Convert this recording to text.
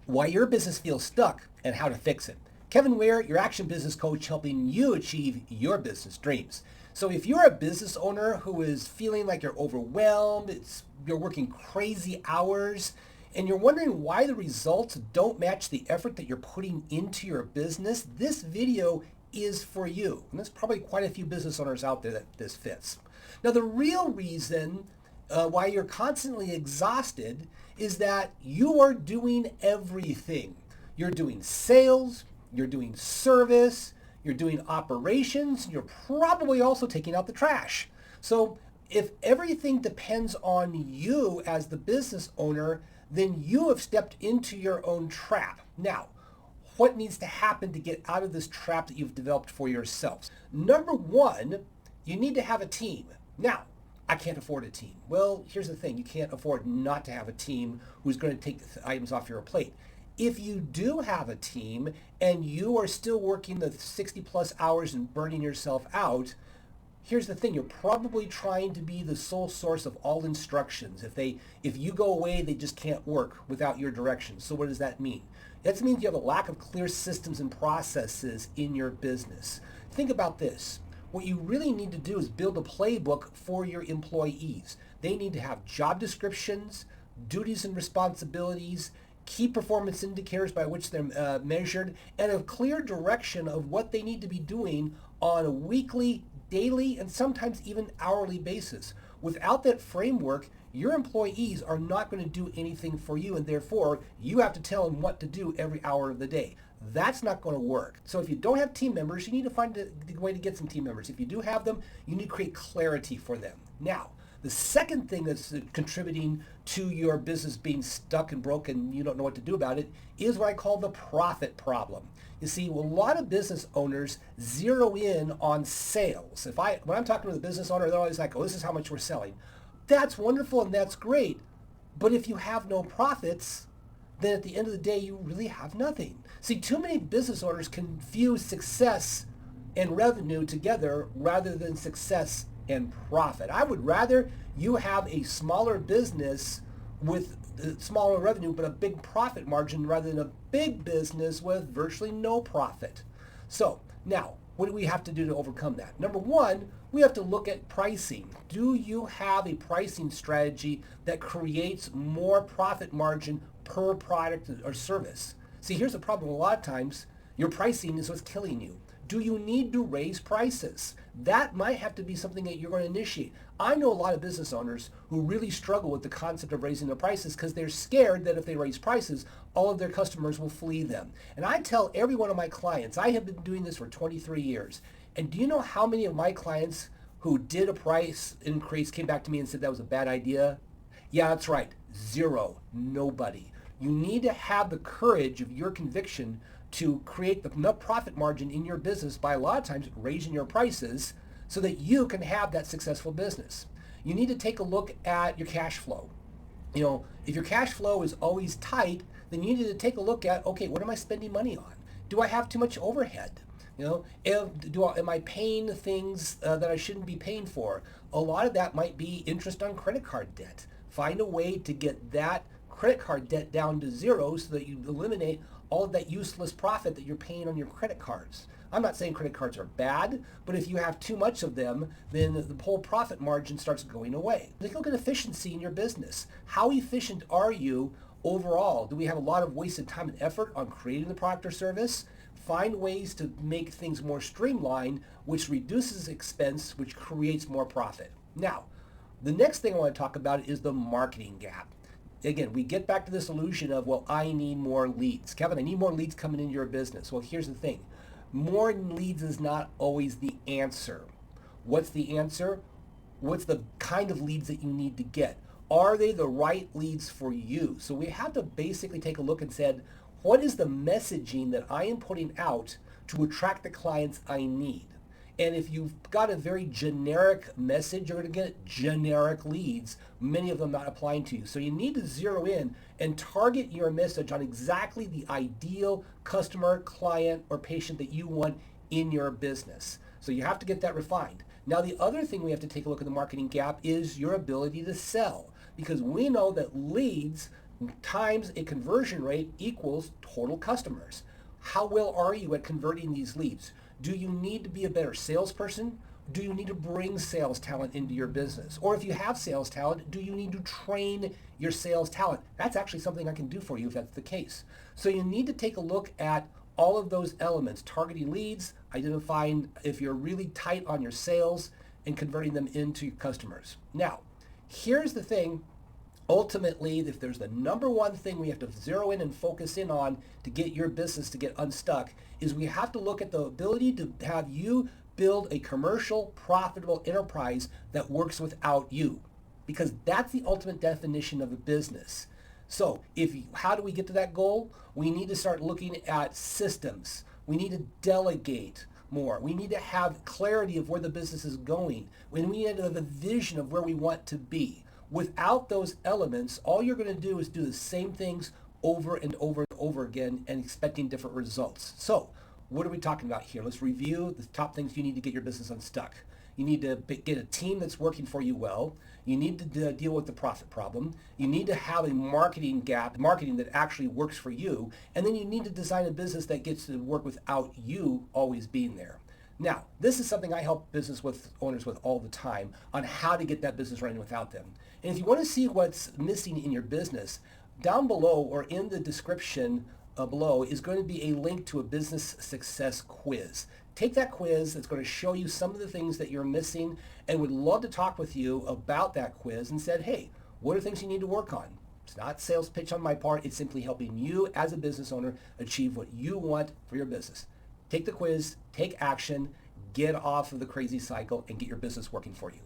why your business feels stuck and how to fix it. Kevin Ware, your action business coach, helping you achieve your business dreams. So if you're a business owner who is feeling like you're overwhelmed, you're working crazy hours, and you're wondering why the results don't match the effort that you're putting into your business, this video is for you. And there's probably quite a few business owners out there that this fits. Now, the real reason why you're constantly exhausted is that you are doing everything. You're doing sales, you're doing service, you're doing operations, you're probably also taking out the trash. So if everything depends on you as the business owner, then you have stepped into your own trap. Now, what needs to happen to get out of this trap that you've developed for yourselves? Number one, you need to have a team. Now, I can't afford a team. Well, here's the thing. You can't afford not to have a team who's going to take the items off your plate. If you do have a team and you are still working the 60 plus hours and burning yourself out, here's the thing. You're probably trying to be the sole source of all instructions. If you go away, they just can't work without your direction. So what does that mean? That means you have a lack of clear systems and processes in your business. Think about this. What you really need to do is build a playbook for your employees. They need to have job descriptions, duties and responsibilities, key performance indicators by which they're measured, and a clear direction of what they need to be doing on a weekly, daily, and sometimes even hourly basis. Without that framework, your employees are not going to do anything for you, and therefore you have to tell them what to do every hour of the day. That's not going to work. So if you don't have team members, you need to find a way to get some team members. If you do have them, you need to create clarity for them. Now, the second thing that's contributing to your business being stuck and broken, you don't know what to do about it, is what I call the profit problem. You see, a lot of business owners zero in on sales. When I'm talking to the business owner, they're always like, oh, this is how much we're selling. That's wonderful and that's great. But if you have no profits, then at the end of the day, you really have nothing. See, too many business owners confuse success and revenue together rather than success and profit. I would rather you have a smaller business with smaller revenue but a big profit margin rather than a big business with virtually no profit. So now, what do we have to do to overcome that? Number one, we have to look at pricing. Do you have a pricing strategy that creates more profit margin per product or service? See, here's the problem. A lot of times, your pricing is what's killing you. Do you need to raise prices? That might have to be something that you're going to initiate. I know a lot of business owners who really struggle with the concept of raising their prices because they're scared that if they raise prices, all of their customers will flee them. And I tell every one of my clients, I have been doing this for 23 years. And do you know how many of my clients who did a price increase came back to me and said that was a bad idea? Yeah, that's right. Zero. Nobody. You need to have the courage of your conviction to create enough profit margin in your business by a lot of times raising your prices so that you can have that successful business. You need to take a look at your cash flow. You know, if your cash flow is always tight, then you need to take a look at, okay, what am I spending money on? Do I have too much overhead? You know, am I paying things that I shouldn't be paying for? A lot of that might be interest on credit card debt. Find a way to get that credit card debt down to zero so that you eliminate all of that useless profit that you're paying on your credit cards. I'm not saying credit cards are bad, but if you have too much of them, then the whole profit margin starts going away. Take a look at efficiency in your business. How efficient are you overall? Do we have a lot of wasted time and effort on creating the product or service? Find ways to make things more streamlined, which reduces expense, which creates more profit. Now, the next thing I want to talk about is the marketing gap. Again, we get back to this illusion of, well, I need more leads. Kevin, I need more leads coming into your business. Well, here's the thing. More leads is not always the answer. What's the answer? What's the kind of leads that you need to get? Are they the right leads for you? So we have to basically take a look and said, what is the messaging that I am putting out to attract the clients I need? And if you've got a very generic message, you're going to get generic leads, many of them not applying to you. So you need to zero in and target your message on exactly the ideal customer, client, or patient that you want in your business. So you have to get that refined. Now, the other thing we have to take a look at the marketing gap is your ability to sell, because we know that leads times a conversion rate equals total customers. How well are you at converting these leads? Do you need to be a better salesperson? Do you need to bring sales talent into your business? Or if you have sales talent, do you need to train your sales talent? That's actually something I can do for you if that's the case. So you need to take a look at all of those elements, targeting leads, identifying if you're really tight on your sales, and converting them into your customers. Now, here's the thing. Ultimately, if there's the number one thing we have to zero in and focus in on to get your business to get unstuck, is we have to look at the ability to have you build a commercial, profitable enterprise that works without you, because that's the ultimate definition of a business. So how do we get to that goal? We need to start looking at systems. We need to delegate more. We need to have clarity of where the business is going. We need to have a vision of where we want to be. Without those elements, all you're going to do is do the same things over and over and over again and expecting different results. So what are we talking about here? Let's review the top things you need to get your business unstuck. You need to get a team that's working for you well. You need to deal with the profit problem. You need to have a marketing gap, marketing that actually works for you. And then you need to design a business that gets to work without you always being there. Now, this is something I help business owners with all the time on how to get that business running without them. And if you want to see what's missing in your business, down below or in the description below is going to be a link to a business success quiz. Take that quiz. It's going to show you some of the things that you're missing, and would love to talk with you about that quiz and said, hey, what are things you need to work on? It's not sales pitch on my part. It's simply helping you as a business owner achieve what you want for your business. Take the quiz, take action, get off of the crazy cycle, and get your business working for you.